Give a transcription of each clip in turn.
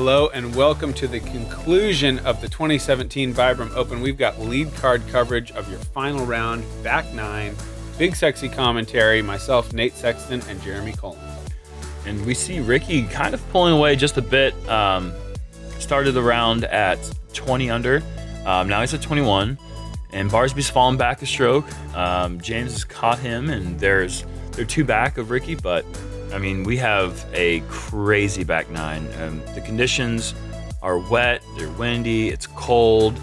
Hello and welcome to the conclusion of the 2017 Vibram Open. We've got lead card coverage of your final round, back nine, BigSexy commentary, myself, Nate Sexton, and Jeremy Koling. And we see Ricky kind of pulling away just a bit. Started the round at 20 under. Now he's at 21. And Barsby's fallen back a stroke. James has caught him, and they're two back of Ricky, but I mean, we have a crazy back nine. The conditions are wet, they're windy, it's cold,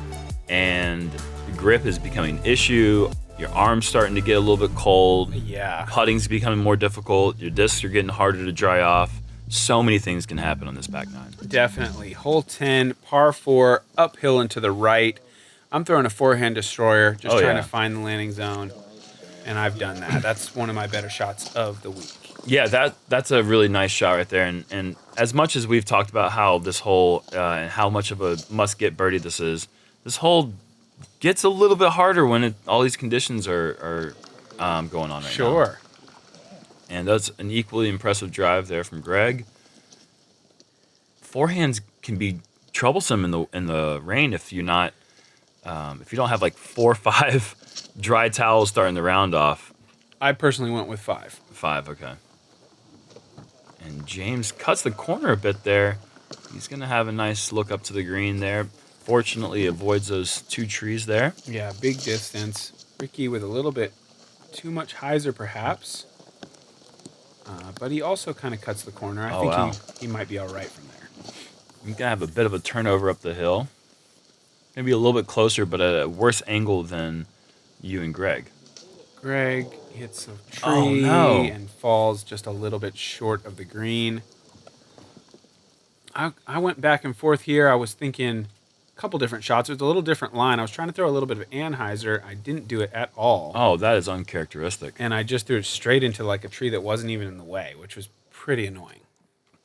and the grip is becoming an issue. Your arm's starting to get a little bit cold. Yeah. Putting's becoming more difficult. Your discs are getting harder to dry off. So many things can happen on this back nine. Definitely. Hole 10, par 4, uphill and to the right. I'm throwing a forehand destroyer, just trying to find the landing zone, and I've done that. That's one of my better shots of the week. Yeah, that's a really nice shot right there. And as much as we've talked about how this hole and how much of a must-get birdie this hole gets a little bit harder when all these conditions are going on right now. Sure. And that's an equally impressive drive there from Gregg. Forehands can be troublesome in the rain if you don't have like 4 or 5 dry towels starting the round off. I personally went with 5. 5, okay. And James cuts the corner a bit there. He's going to have a nice look up to the green there. Fortunately, avoids those 2 trees there. Yeah, big distance. Ricky with a little bit too much hyzer, perhaps. But he also kind of cuts the corner. I think he might be all right from there. He's going to have a bit of a turnover up the hill. Maybe a little bit closer, but at a worse angle than you and Gregg. Gregg hits a tree and falls just a little bit short of the green. I went back and forth here. I was thinking a couple different shots. It was a little different line. I was trying to throw a little bit of Anheuser. I didn't do it at all. Oh, that is uncharacteristic. And I just threw it straight into like a tree that wasn't even in the way, which was pretty annoying.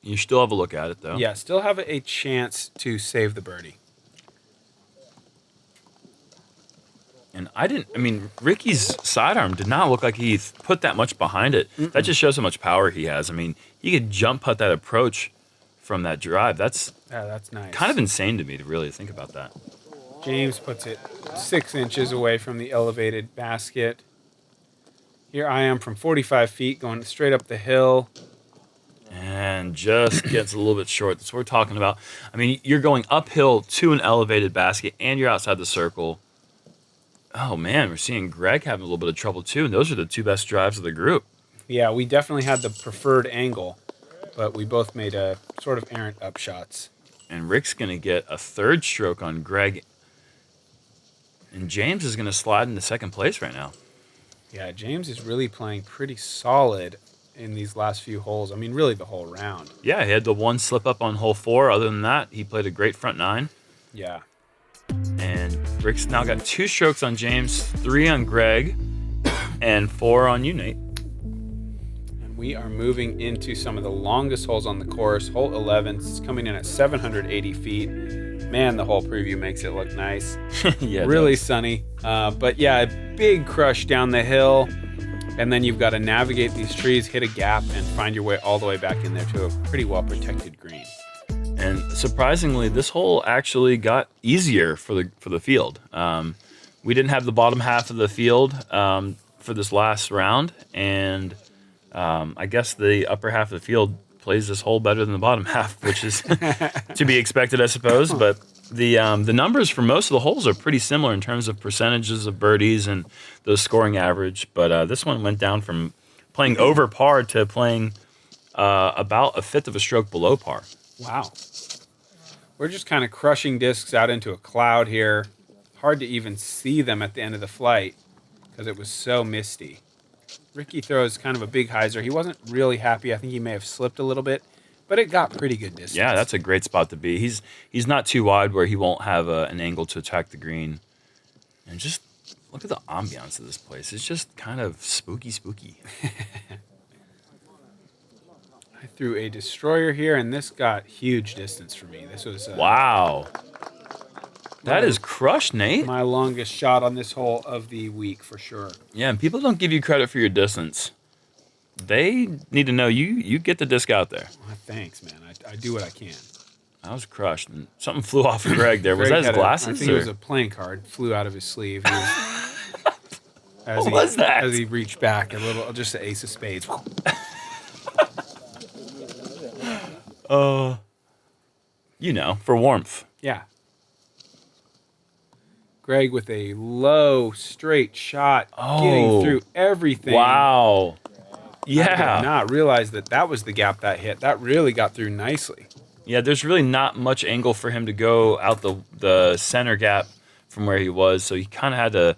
You still have a look at it, though. Yeah, still have a chance to save the birdie. And Ricky's sidearm did not look like he put that much behind it. Mm-mm. That just shows how much power he has. I mean, he could jump putt that approach from that drive. That's nice. Kind of insane to me to really think about that. James puts it 6 inches away from the elevated basket. Here I am from 45 feet going straight up the hill. And just gets a little bit short. That's what we're talking about. I mean, you're going uphill to an elevated basket, and you're outside the circle. Oh, man, we're seeing Gregg having a little bit of trouble, too. And those are the 2 best drives of the group. Yeah, we definitely had the preferred angle, but we both made a sort of errant upshots. And Rick's going to get a 3rd stroke on Gregg. And James is going to slide into 2nd place right now. Yeah, James is really playing pretty solid in these last few holes. I mean, really the whole round. Yeah, he had the 1 slip up on hole 4. Other than that, he played a great front 9. Yeah. And Rick's now got 2 strokes on James, 3 on Gregg, and 4 on you, Nate. And we are moving into some of the longest holes on the course. Hole 11 is coming in at 780 feet. Man, the whole preview makes it look nice. Yeah, really sunny. But yeah, a big crush down the hill. And then you've got to navigate these trees, hit a gap, and find your way all the way back in there to a pretty well-protected green. And surprisingly, this hole actually got easier for the field. We didn't have the bottom half of the field for this last round, and I guess the upper half of the field plays this hole better than the bottom half, which is to be expected, I suppose. But the numbers for most of the holes are pretty similar in terms of percentages of birdies and the scoring average. But this one went down from playing over par to playing about a 1/5 of a stroke below par. Wow. We're just kind of crushing discs out into a cloud here. Hard to even see them at the end of the flight because it was so misty. Ricky throws kind of a big hyzer. He wasn't really happy. I think he may have slipped a little bit, but it got pretty good distance. Yeah, that's a great spot to be. He's not too wide where he won't have an angle to attack the green. And just look at the ambiance of this place. It's just kind of spooky. I threw a destroyer here, and this got huge distance for me. This was wow. That is crushed, Nate. My longest shot on this hole of the week for sure. Yeah, and people don't give you credit for your distance. They need to know you get the disc out there. Well, thanks, man. I do what I can. I was crushed. And something flew off of Greg there. Was Greg that his had glasses? I think it was a playing card. Flew out of his sleeve. What was that? As he reached back, just an ace of spades. For warmth. Yeah. Greg with a low, straight shot, getting through everything. Wow. Yeah. I did not realize that was the gap that hit. That really got through nicely. Yeah, there's really not much angle for him to go out the center gap from where he was, so he kind of had to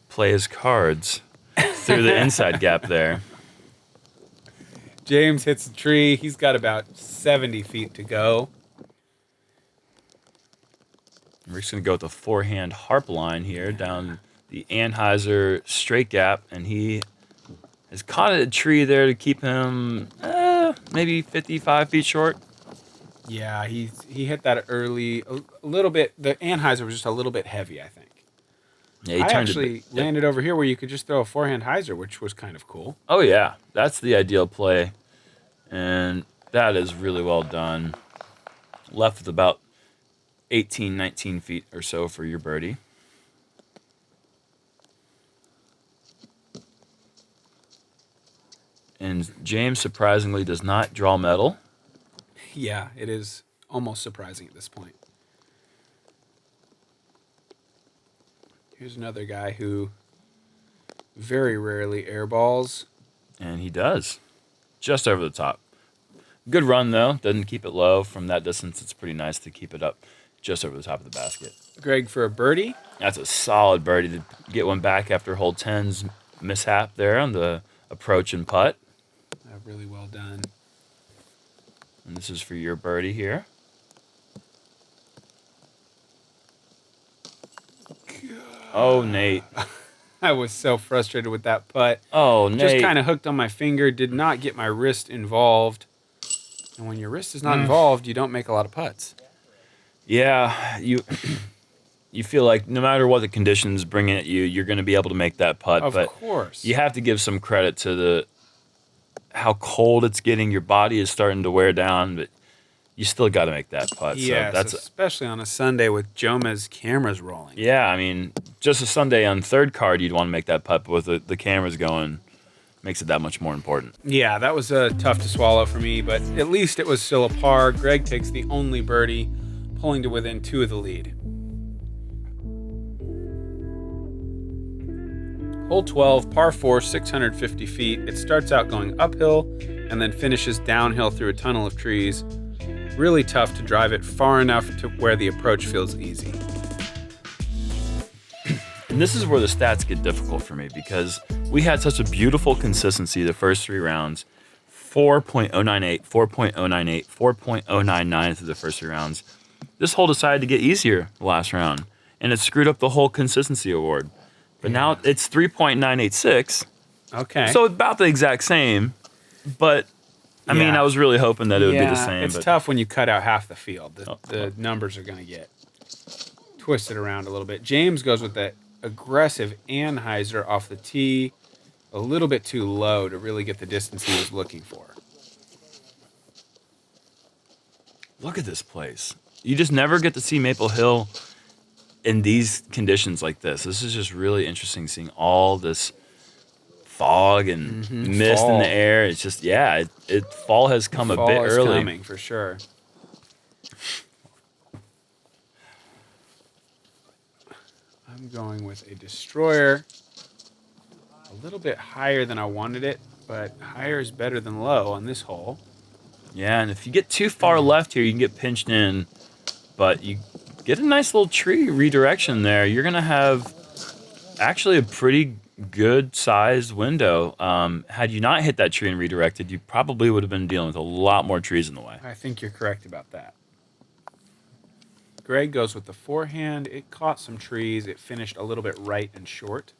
play his cards through the inside gap there. James hits the tree. He's got about 70 feet to go. We're just going to go with the forehand harp line here down the Anheuser straight gap, and he has caught a tree there to keep him maybe 55 feet short. Yeah, he hit that early a little bit. The Anheuser was just a little bit heavy, I think. Yeah, he I turned actually landed over here where you could just throw a forehand hyzer, which was kind of cool. Oh, yeah. That's the ideal play. And that is really well done. Left with about 18, 19 feet or so for your birdie. And James, surprisingly, does not draw metal. Yeah, it is almost surprising at this point. Here's another guy who very rarely airballs. And he does. Just over the top. Good run, though. Doesn't keep it low. From that distance, it's pretty nice to keep it up just over the top of the basket. Greg for a birdie. That's a solid birdie to get one back after hole 10's mishap there on the approach and putt. Really well done. And this is for your birdie here. Oh, Nate. I was so frustrated with that putt. Oh, Nate. Just kind of hooked on my finger, did not get my wrist involved. And when your wrist is not involved, you don't make a lot of putts. Yeah, you feel like no matter what the conditions bring at you, you're going to be able to make that putt. Of but course. You have to give some credit to how cold it's getting. Your body is starting to wear down, but you still got to make that putt. Yes, so that's especially on a Sunday with Jomez cameras rolling. Yeah, I mean, just a Sunday on third card, you'd want to make that putt, but with the cameras going, makes it that much more important. Yeah, that was tough to swallow for me, but at least it was still a par. Greg takes the only birdie, pulling to within 2 of the lead. Hole 12, par 4, 650 feet. It starts out going uphill and then finishes downhill through a tunnel of trees. Really tough to drive it far enough to where the approach feels easy. And this is where the stats get difficult for me because we had such a beautiful consistency the first 3 rounds. 4.098, 4.098, 4.099 through the first 3 rounds. This hole decided to get easier the last round, and it screwed up the whole consistency award. But now it's 3.986. Okay. So about the exact same, but I mean, I was really hoping that it would be the same. It's tough when you cut out half the field. The numbers are going to get twisted around a little bit. James goes with the aggressive Anheuser off the tee, a little bit too low to really get the distance he was looking for. Look at this place. You just never get to see Maple Hill in these conditions like this. This is just really interesting seeing all this fog and mist in the air. It's just, fall has come a bit early. Fall is coming, for sure. I'm going with a destroyer. A little bit higher than I wanted it, but higher is better than low on this hole. Yeah, and if you get too far left here, you can get pinched in, but you get a nice little tree redirection there. You're going to have actually a pretty good sized window. Had you not hit that tree and redirected, you probably would have been dealing with a lot more trees in the way. I think you're correct about that. Greg goes with the forehand. It caught some trees. It finished a little bit right and short.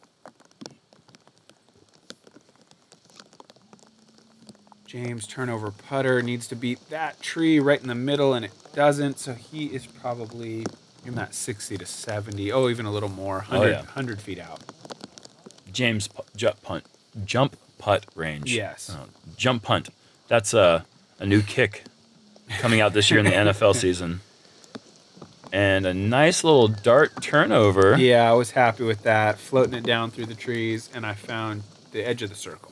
James turnover putter needs to beat that tree right in the middle, and it doesn't. So he is probably in that 60 to 70. Oh, even a little more. 100 feet out. James jump putt range. Yes. Jump punt. That's a new kick coming out this year in the NFL season. And a nice little dart turnover. Yeah, I was happy with that. Floating it down through the trees, and I found the edge of the circle.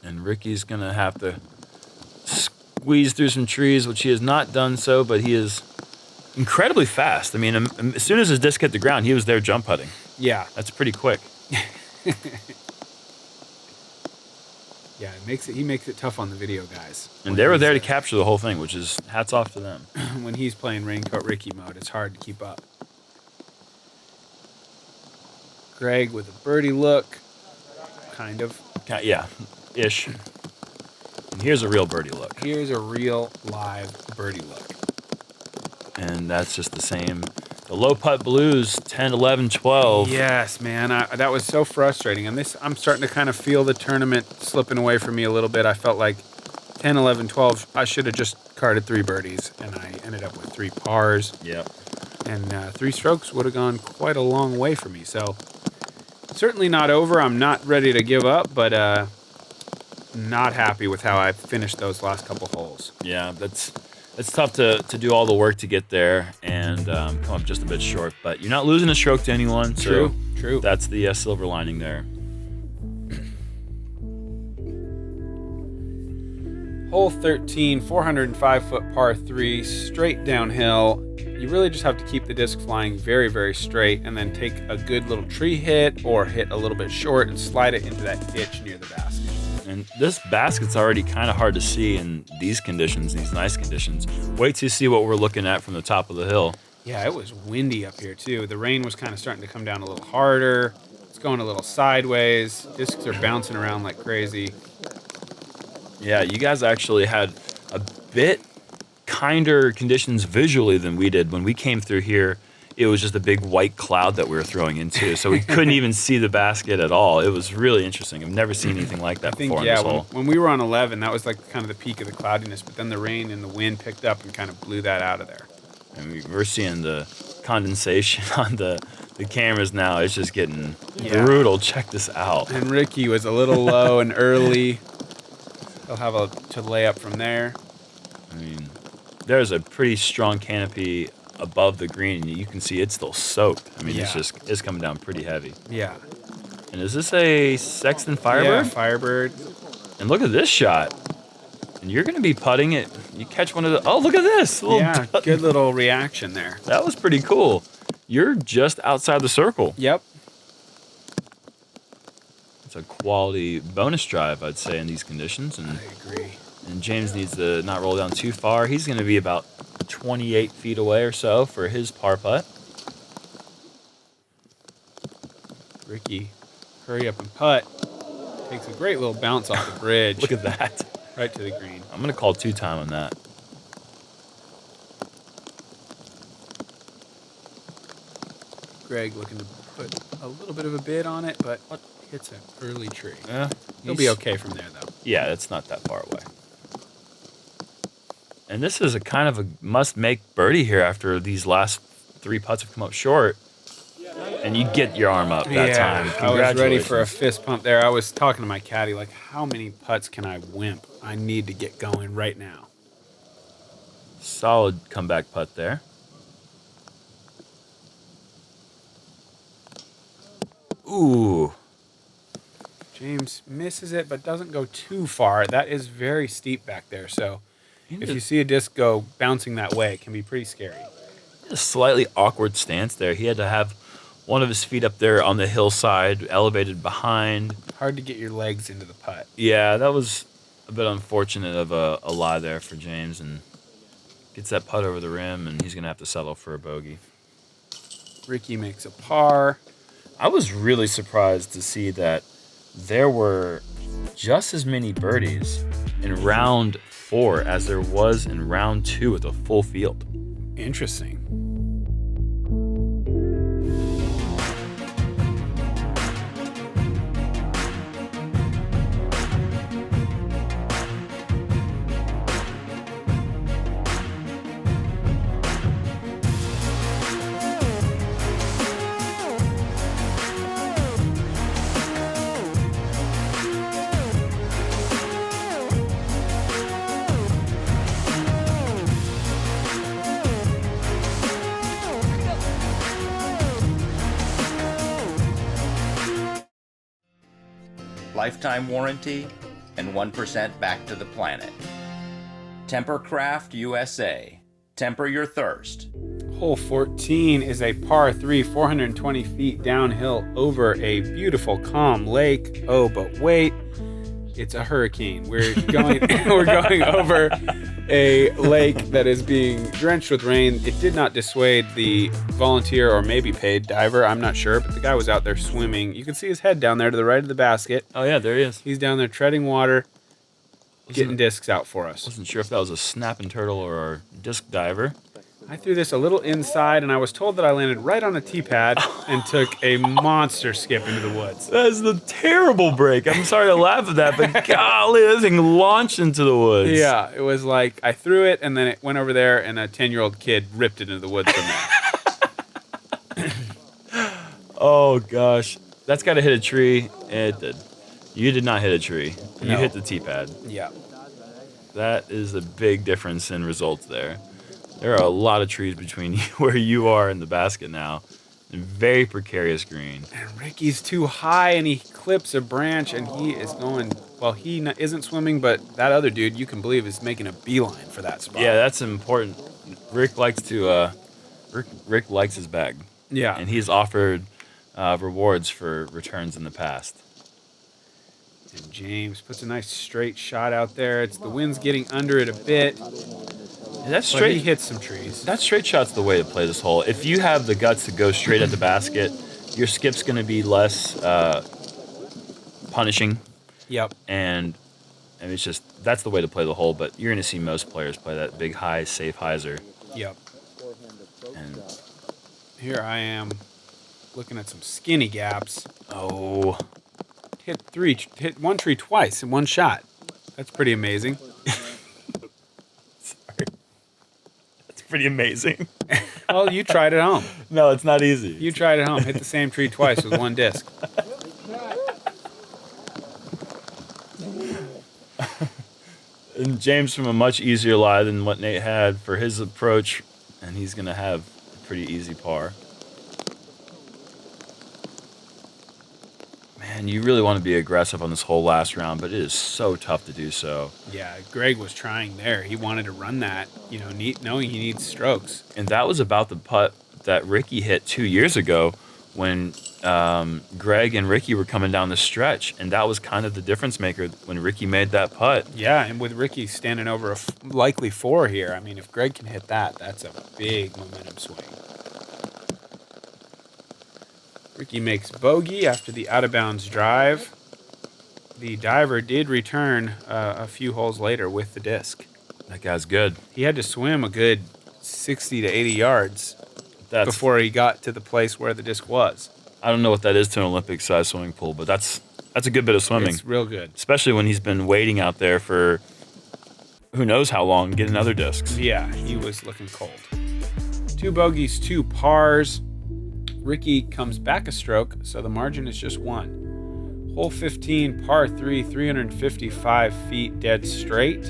And Ricky's going to have to squeeze through some trees, which he has not done so, but he is incredibly fast. I mean, as soon as his disc hit the ground, he was there jump putting. Yeah. That's pretty quick. Yeah, he makes it tough on the video guys. And they were there to capture the whole thing, which is hats off to them. When he's playing Raincoat Ricky mode, it's hard to keep up. Gregg with a birdie look. Kind of. Yeah, ish. And here's a real birdie look. Here's a real live birdie look. And that's just the same. The low putt blues, 10, 11, 12. Yes, man. That was so frustrating. And I'm starting to kind of feel the tournament slipping away from me a little bit. I felt like 10, 11, 12, I should have just carded 3 birdies, and I ended up with 3 pars. Yep. And 3 strokes would have gone quite a long way for me. So certainly not over. I'm not ready to give up, but not happy with how I finished those last couple holes. Yeah, it's tough to do all the work to get there and come up just a bit short. But you're not losing a stroke to anyone. So True. That's the silver lining there. Hole 13, 405-foot par 3, straight downhill. You really just have to keep the disc flying very, very straight and then take a good little tree hit or hit a little bit short and slide it into that ditch near the basket. And this basket's already kind of hard to see in these conditions, these nice conditions. Wait to see what we're looking at from the top of the hill. Yeah, it was windy up here too. The rain was kind of starting to come down a little harder. It's going a little sideways. Discs are bouncing around like crazy. Yeah, you guys actually had a bit kinder conditions visually than we did. When we came through here, it was just a big white cloud that we were throwing into, so we couldn't even see the basket at all. It was really interesting. I've never seen anything like that before in this hole. When we were on 11, that was like kind of the peak of the cloudiness, but then the rain and the wind picked up and kind of blew that out of there. And we're seeing the condensation on the cameras now. It's just getting brutal. Check this out. And Ricky was a little low and early. He'll have to lay up from there. I mean, there's a pretty strong canopy above the green. You can see it's still soaked. I mean, it's coming down pretty heavy. Yeah. And is this a Sexton Firebird? Yeah, Firebird. And look at this shot. And you're going to be putting it. You catch one of the... Oh, look at this. Good little reaction there. That was pretty cool. You're just outside the circle. Yep. It's a quality bonus drive, I'd say, in these conditions. And I agree. And James needs to not roll down too far. He's going to be about 28 feet away or so for his par putt. Ricky, hurry up and putt. Takes a great little bounce off the bridge. Look at that. Right to the green. I'm going to call 2-time on that. Gregg looking to put a little bit of a bid on it, but hits an early tree. He'll be okay from there, though. Yeah, it's not that far away. And this is a kind of a must-make birdie here after these last 3 putts have come up short. And you get your arm up that time. I was ready for a fist pump there. I was talking to my caddy, like, how many putts can I wimp? I need to get going right now. Solid comeback putt there. Ooh. James misses it, but doesn't go too far. That is very steep back there, so if you see a disc go bouncing that way, it can be pretty scary. A slightly awkward stance there. He had to have one of his feet up there on the hillside, elevated behind. Hard to get your legs into the putt. Yeah, that was a bit unfortunate of a lie there for James, and gets that putt over the rim, and he's going to have to settle for a bogey. Ricky makes a par. I was really surprised to see that there were just as many birdies in round 4 as there was in round 2 with a full field. Interesting. lifetime warranty, and 1% back to the planet. Tempercraft USA. Temper your thirst. Hole 14 is a par 3, 420 feet downhill over a beautiful, calm lake. Oh, but wait, it's a hurricane. We're going over a lake that is being drenched with rain. It did not dissuade the volunteer or maybe paid diver. I'm not sure, but the guy was out there swimming. You can see his head down there to the right of the basket. Oh, yeah, there he is. He's down there treading water, getting discs out for us. Wasn't sure if that was a snapping turtle or a disc diver. I threw this a little inside, and I was told that I landed right on a tee pad and took a monster skip into the woods. That is the terrible break. I'm sorry to laugh at that, but golly, that thing launched into the woods. Yeah, it was like I threw it, and then it went over there, and a 10-year-old kid ripped it into the woods from there. Oh, gosh. That's got to hit a tree. It did. You did not hit a tree. You No. hit the tee pad. Yeah. That is a big difference in results there. There are a lot of trees between where you are and the basket now. And very precarious green. And Ricky's too high, and he clips a branch, and he is going. Well, he isn't swimming, but that other dude, you can believe, is making a beeline for that spot. Yeah, that's important. Rick likes to. Rick likes his bag. Yeah. And he's offered rewards for returns in the past. And James puts a nice straight shot out there. The wind's getting under it a bit. And that's But straight. he hits some trees. That straight shot's the way to play this hole. If you have the guts to go straight at the basket, your skip's going to be less punishing, Yep. and it's just that's the way to play the hole. But you're going to see most players play that big high, safe hyzer. Yep. And Here I am looking at some skinny gaps. oh, Hit one tree twice in one shot. That's pretty amazing. sorry, that's pretty amazing. Well, you tried at home. No, it's not easy. You tried at home. Hit the same tree twice with one disc. And James from a much easier lie than what Nate had for his approach, and he's going to have a pretty easy par. Man, you really want to be aggressive on this whole last round, but it is so tough to do so. Yeah, Gregg was trying there. He wanted to run that, knowing he needs strokes. And that was about the putt that Ricky hit 2 years ago when Gregg and Ricky were coming down the stretch, and that was kind of the difference maker when Ricky made that putt. Yeah, and with Ricky standing over a likely 4 here, I mean, if Gregg can hit that, that's a big momentum swing. Ricky makes bogey after the out-of-bounds drive. The diver did return a few holes later with the disc. That guy's good. He had to swim a good 60 to 80 yards before he got to the place where the disc was. I don't know what that is to an Olympic-sized swimming pool, but that's a good bit of swimming. It's real good. Especially when he's been waiting out there for who knows how long, getting other discs. Yeah, he was looking cold. 2 bogeys, 2 pars. Ricky comes back a stroke, so the margin is just 1. Hole 15, par 3, 355 feet dead straight.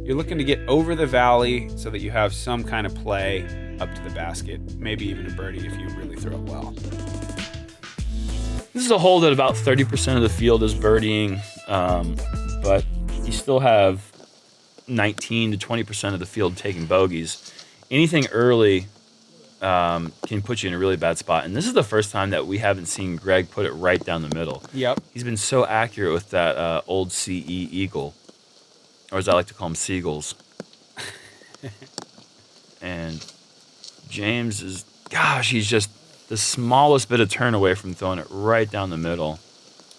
You're looking to get over the valley so that you have some kind of play up to the basket, maybe even a birdie if you really throw it well. This is a hole that about 30% of the field is birdieing, but you still have 19 to 20% of the field taking bogeys. Anything early can put you in a really bad spot. And this is the first time that we haven't seen Gregg put it right down the middle. Yep. He's been so accurate with that old CE Eagle, or as I like to call them, Seagulls. And James is, gosh, he's just the smallest bit of turn away from throwing it right down the middle.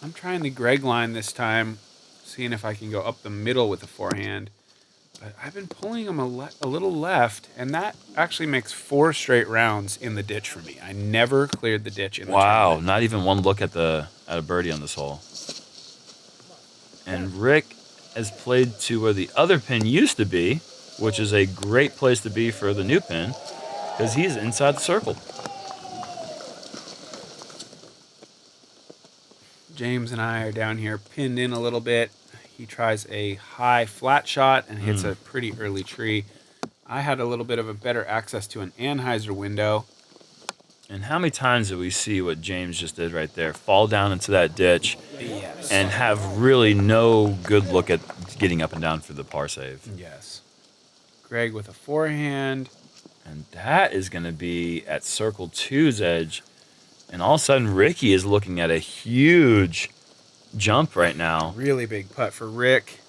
I'm trying the Gregg line this time, seeing if I can go up the middle with the forehand. But I've been pulling him a little left, and that actually makes 4 straight rounds in the ditch for me. I never cleared the ditch in the Wow, tournament. not even one look at a birdie on this hole. And Rick has played to where the other pin used to be, which is a great place to be for the new pin, because he's inside the circle. James and I are down here pinned in a little bit. He tries a high flat shot and hits a pretty early tree. I had a little bit of a better access to an Anheuser window. And how many times did we see what James just did right there? Fall down into that ditch. Yeah. and have really no good look at getting up and down for the par save. Yes. Gregg with a forehand. And that is going to be at circle 2's edge. And all of a sudden, Ricky is looking at a huge jump right now. Really big putt for Rick.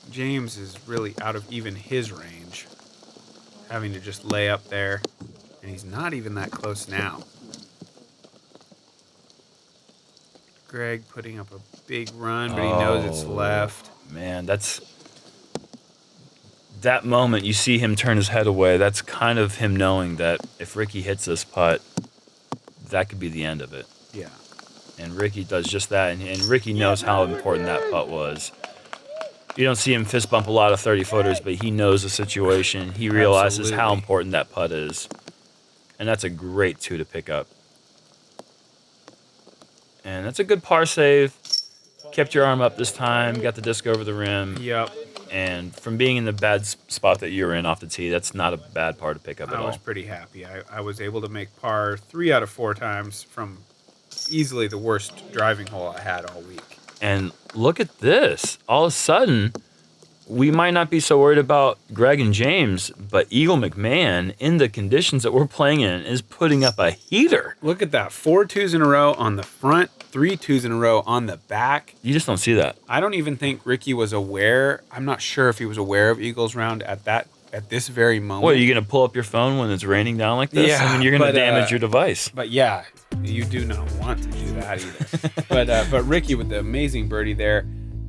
James is really out of even his range, having to just lay up there. And he's not even that close now. Gregg putting up a big run, but he knows it's left. Man, that moment you see him turn his head away. That's kind of him knowing that if Ricky hits this putt, that could be the end of it. Yeah. And Ricky does just that, and Ricky knows how important that putt was. You don't see him fist bump a lot of 30-footers, but he knows the situation. He realizes how important that putt is. And that's a great 2 to pick up. And that's a good par save. Kept your arm up this time, got the disc over the rim. Yep. And from being in the bad spot that you were in off the tee, that's not a bad par to pick up at all. I was pretty happy. I was able to make par 3 out of 4 times from easily the worst driving hole I had all week. And look at this. All of a sudden, we might not be so worried about Gregg and James, but Eagle McMahon, in the conditions that we're playing in, is putting up a heater. Look at that. 4 2s in a row on the front, 3 2s in a row on the back. You just don't see that. I don't even think Ricky was aware. I'm not sure if he was aware of Eagles round at this very moment. What, are you going to pull up your phone when it's raining down like this? Yeah, I mean, you're going to damage your device. But yeah, you do not want to do that either. but Ricky with the amazing birdie there.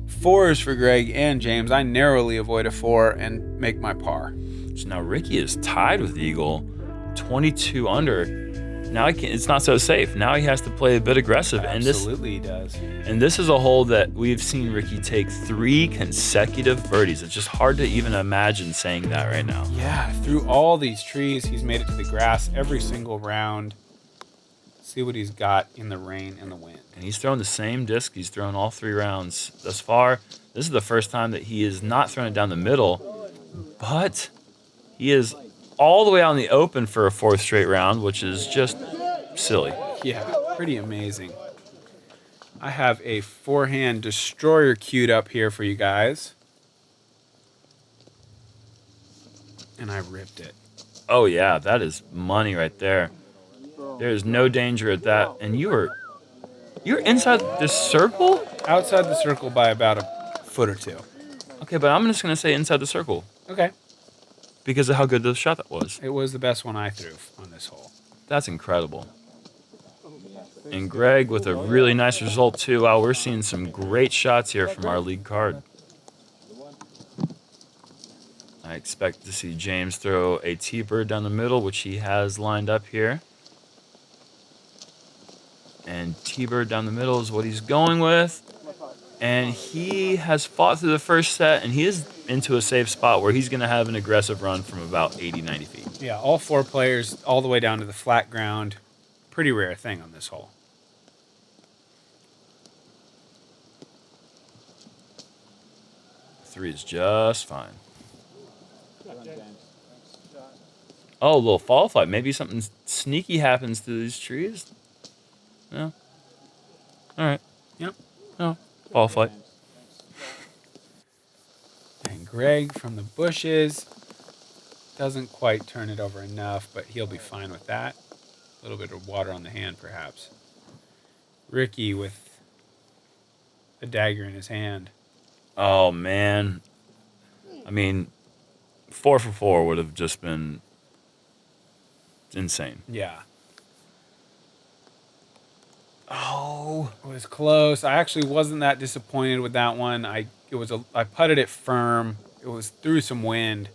4s for Gregg and James. I narrowly avoid a 4 and make my par. So now Ricky is tied with Eagle, 22 under. Now it's not so safe. Now he has to play a bit aggressive. Absolutely, he does. And this is a hole that we've seen Ricky take 3 consecutive birdies. It's just hard to even imagine saying that right now. Yeah, through all these trees, he's made it to the grass every single round. See what he's got in the rain and the wind. And he's thrown the same disc he's thrown all 3 rounds thus far. This is the first time that he has not thrown it down the middle, but he is all the way out in the open for a 4th straight round, which is just silly. Yeah, pretty amazing. I have a forehand destroyer queued up here for you guys. And I ripped it. Oh yeah, that is money right there. There's no danger at that. And you're inside the circle? Outside the circle by about a foot or 2. Okay, but I'm just going to say inside the circle Okay. because of how good the shot that was. It was the best one I threw on this hole. That's incredible. And Gregg with a really nice result too. Wow, we're seeing some great shots here from our league card. I expect to see James throw a T-bird down the middle, which he has lined up here. And T-bird down the middle is what he's going with. And he has fought through the first set, and he is into a safe spot where he's going to have an aggressive run from about 80, 90 feet. Yeah, all 4 players all the way down to the flat ground. Pretty rare thing on this hole. Three is just fine. Oh, a little FollowFlight. Maybe something sneaky happens to these trees. No. All right. Yep. No. FollowFlight. And Gregg from the bushes doesn't quite turn it over enough, but he'll be fine with that. A little bit of water on the hand, perhaps. Ricky with a dagger in his hand. Oh, man. I mean, 4 for 4 would have just been insane. Yeah. Oh. It was close. I actually wasn't that disappointed with that one. I putted it firm. It was through some wind.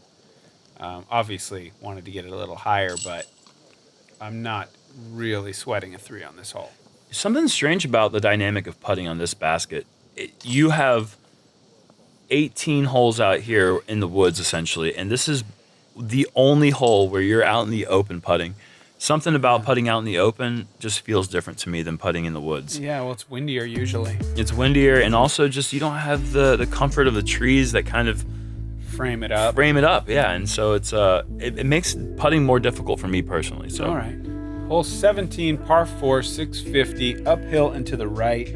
Obviously wanted to get it a little higher, but I'm not really sweating a 3 on this hole. Something strange about the dynamic of putting on this basket. You have 18 holes out here in the woods, essentially, and this is the only hole where you're out in the open putting. Something about putting out in the open just feels different to me than putting in the woods. Yeah, well, it's windier usually. It's windier, and also just you don't have the comfort of the trees that kind of Frame it up. Yeah, and so it's it makes putting more difficult for me personally. So all right. Hole 17, par 4, 650, uphill and to the right.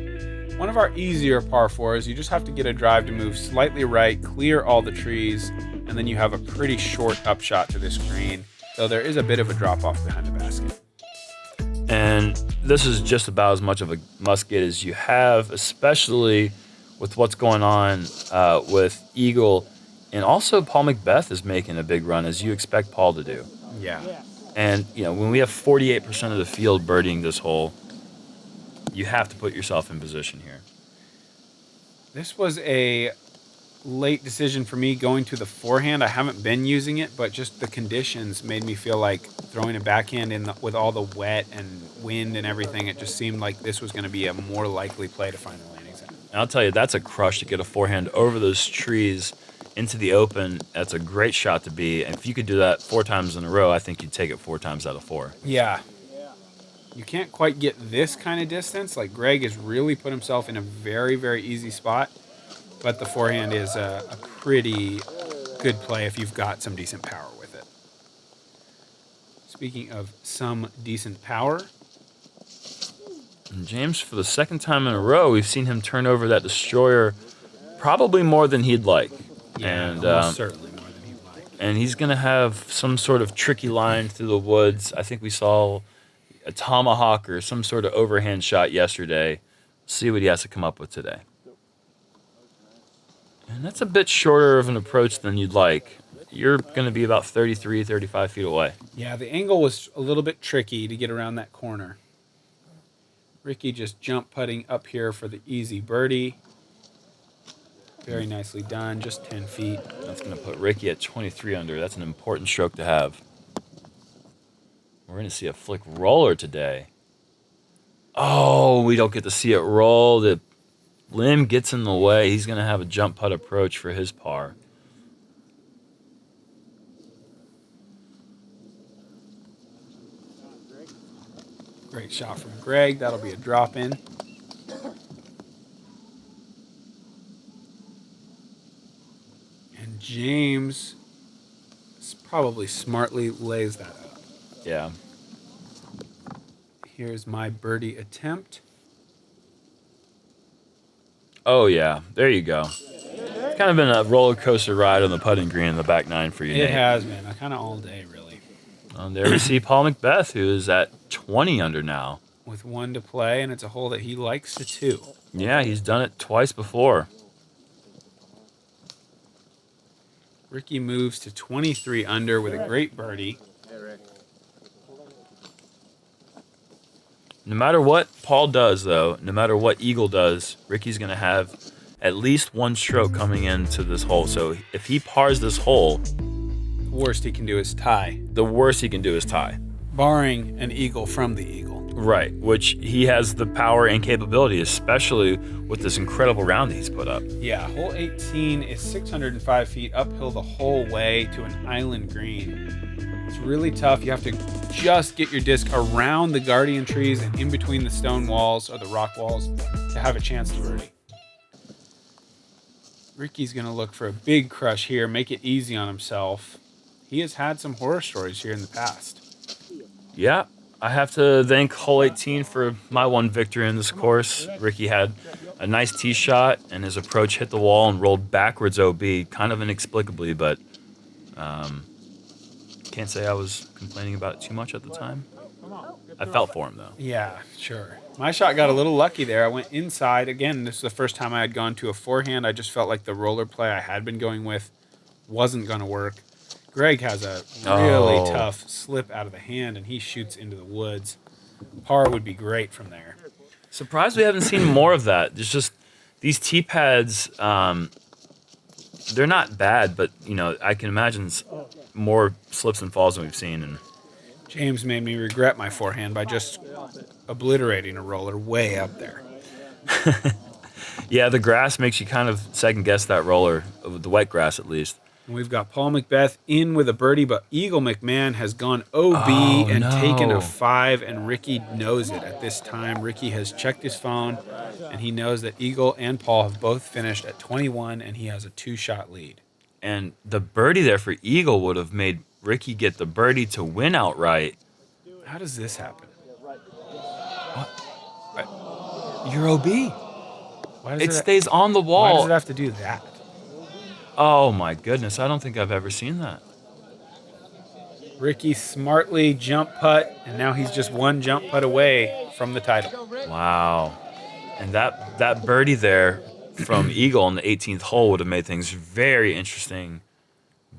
One of our easier par fours, you just have to get a drive to move slightly right, clear all the trees, and then you have a pretty short upshot to this green, though there is a bit of a drop off behind the basket. And this is just about as much of a must-get as you have, especially with what's going on with Eagle. And also Paul McBeth is making a big run, as you expect Paul to do. Yeah. And, when we have 48% of the field birdieing this hole, you have to put yourself in position here. This was a late decision for me going to the forehand. I haven't been using it, but just the conditions made me feel like throwing a backhand with all the wet and wind and everything. It just seemed like this was going to be a more likely play to find the landing zone. And I'll tell you, that's a crush to get a forehand over those trees into the open. That's a great shot to be. And if you could do that 4 times in a row, I think you'd take it 4 times out of 4. Yeah. You can't quite get this kind of distance. Like, Gregg has really put himself in a very, very easy spot. But the forehand is a pretty good play if you've got some decent power with it. Speaking of some decent power. And James, for the second time in a row, we've seen him turn over that destroyer probably more than he'd like. Yeah, And almost certainly more than he'd like. And he's going to have some sort of tricky line through the woods. I think we saw a tomahawk or some sort of overhand shot yesterday. See what he has to come up with today. And that's a bit shorter of an approach than you'd like. You're going to be about 33, 35 feet away. Yeah, the angle was a little bit tricky to get around that corner. Ricky just jump putting up here for the easy birdie. Very nicely done, just 10 feet. That's going to put Ricky at 23 under. That's an important stroke to have. We're going to see a flick roller today. Oh, we don't get to see it roll. The limb gets in the way. He's going to have a jump putt approach for his par. Great shot from Gregg. That'll be a drop in. And James probably smartly lays that up. Yeah. Here's my birdie attempt. Oh, yeah. There you go. It's kind of been a roller coaster ride on the putting green in the back nine for you, It Nate. has been. Kind of all day, really. There we see Paul McBeth, who is at 20 under now. With 1 to play, and it's a hole that he likes to 2. Yeah, he's done it twice before. Ricky moves to 23 under with a great birdie. No matter what Paul does, though, no matter what Eagle does, Ricky's going to have at least 1 stroke coming into this hole. So if he pars this hole, The worst he can do is tie, the worst he can do is tie. barring an eagle from the eagle. Right, which he has the power and capability, especially with this incredible round that he's put up. Yeah, hole 18 is 605 feet uphill the whole way to an island green. It's really tough. You have to just get your disc around the guardian trees and in between the stone walls or the rock walls to have a chance to birdie. Ricky's going to look for a big crush here, make it easy on himself. He has had some horror stories here in the past. Yeah, I have to thank hole 18 for my one victory in this course. Ricky had a nice tee shot, and his approach hit the wall and rolled backwards OB, kind of inexplicably, but can't say I was complaining about it too much at the time. I felt for him, though. Yeah, sure. My shot got a little lucky there. I went inside. Again, this is the first time I had gone to a forehand. I just felt like the roller play I had been going with wasn't going to work. Gregg has a really tough slip out of the hand, and he shoots into the woods. Par would be great from there. Surprised we haven't seen more of that. There's just these tee pads, they're not bad, but, I can imagine more slips and falls than we've seen. And James made me regret my forehand by just obliterating a roller way up there. Yeah, the grass makes you kind of second-guess that roller, the wet grass at least. And we've got Paul McBeth in with a birdie, but Eagle McMahon has gone OB and taken a 5, and Ricky knows it at this time. Ricky has checked his phone, and he knows that Eagle and Paul have both finished at 21, and he has a 2-shot lead. And the birdie there for Eagle would have made Ricky get the birdie to win outright. How does this happen? You're OB. Why does It stays on the Why does wall. it have to do that? Oh my goodness, I don't think I've ever seen that. Ricky smartly jump putt, and now he's just one jump putt away from the title. Wow. And that birdie there from Eagle on the 18th hole would have made things very interesting.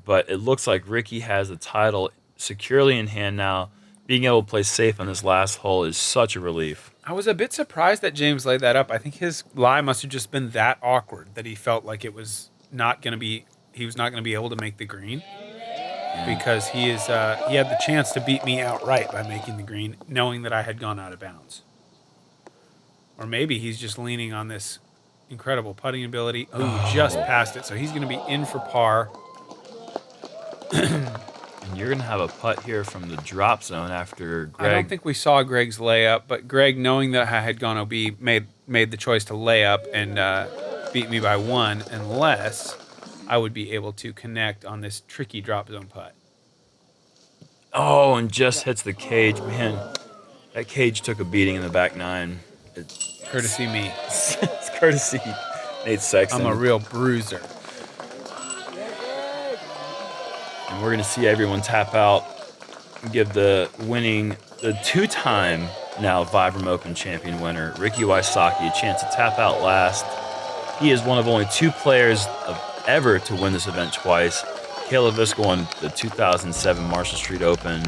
But it looks like Ricky has the title securely in hand now. Being able to play safe on this last hole is such a relief. I was a bit surprised that James laid that up. I think his lie must have just been that awkward that he felt like it was not going to be. He was not going to be able to make the green because he had the chance to beat me outright by making the green, knowing that I had gone out of bounds. Or maybe he's just leaning on this incredible putting ability. Oh, just passed it, so he's going to be in for par. And you're going to have a putt here from the drop zone after Gregg. I don't think we saw Gregg's layup, but Gregg, knowing that I had gone OB, made the choice to lay up and beat me by one, unless I would be able to connect on this tricky drop zone putt. Oh, and just hits the cage. Man, that cage took a beating in the back nine. Courtesy me. It's courtesy Nate Sexton. I'm a real bruiser. And we're going to see everyone tap out and give the two-time now Vibram Open champion winner, Ricky Wysocki, a chance to tap out last. He is one of only two players ever to win this event twice. Caleb Visco won the 2007 Marshall Street Open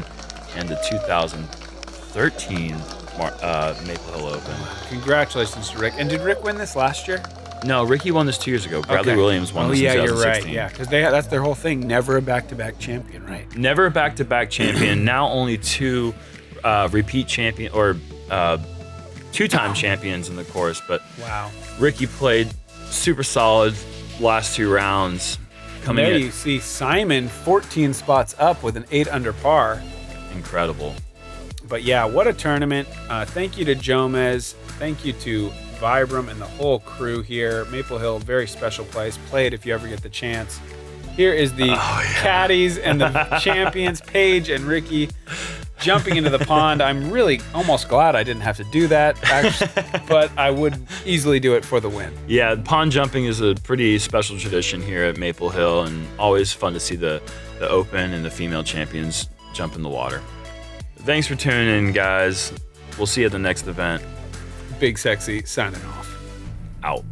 and the 2013 Maple Hill Open. Congratulations to Rick. And did Rick win this last year? No, Ricky won this 2 years ago. Bradley Williams won this in 2016. You're right. Yeah, because that's their whole thing. Never a back-to-back champion, right? Never a back-to-back champion. Now only two repeat champion or two-time champions in the course. But wow, Ricky played super solid last 2 rounds. And there you see Simon 14 spots up with an 8 under par. Incredible. But yeah, what a tournament. Thank you to Jomez. Thank you to Vibram and the whole crew here. Maple Hill, very special place. Play it if you ever get the chance. Here is the caddies and the champions, Paige and Ricky, jumping into the pond. I'm really almost glad I didn't have to do that, actually, but I would easily do it for the win. Yeah, pond jumping is a pretty special tradition here at Maple Hill, and always fun to see the Open and the female champions jump in the water. Thanks for tuning in, guys. We'll see you at the next event. BigSexy signing off. Out.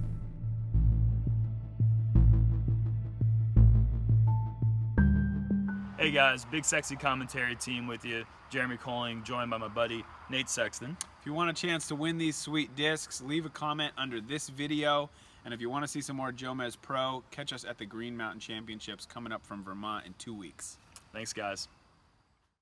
Hey guys, BigSexy commentary team with you. Jeremy Koling, joined by my buddy Nate Sexton. If you want a chance to win these sweet discs, leave a comment under this video. And if you want to see some more JomezPro, catch us at the Green Mountain Championships coming up from Vermont in 2 weeks. Thanks, guys.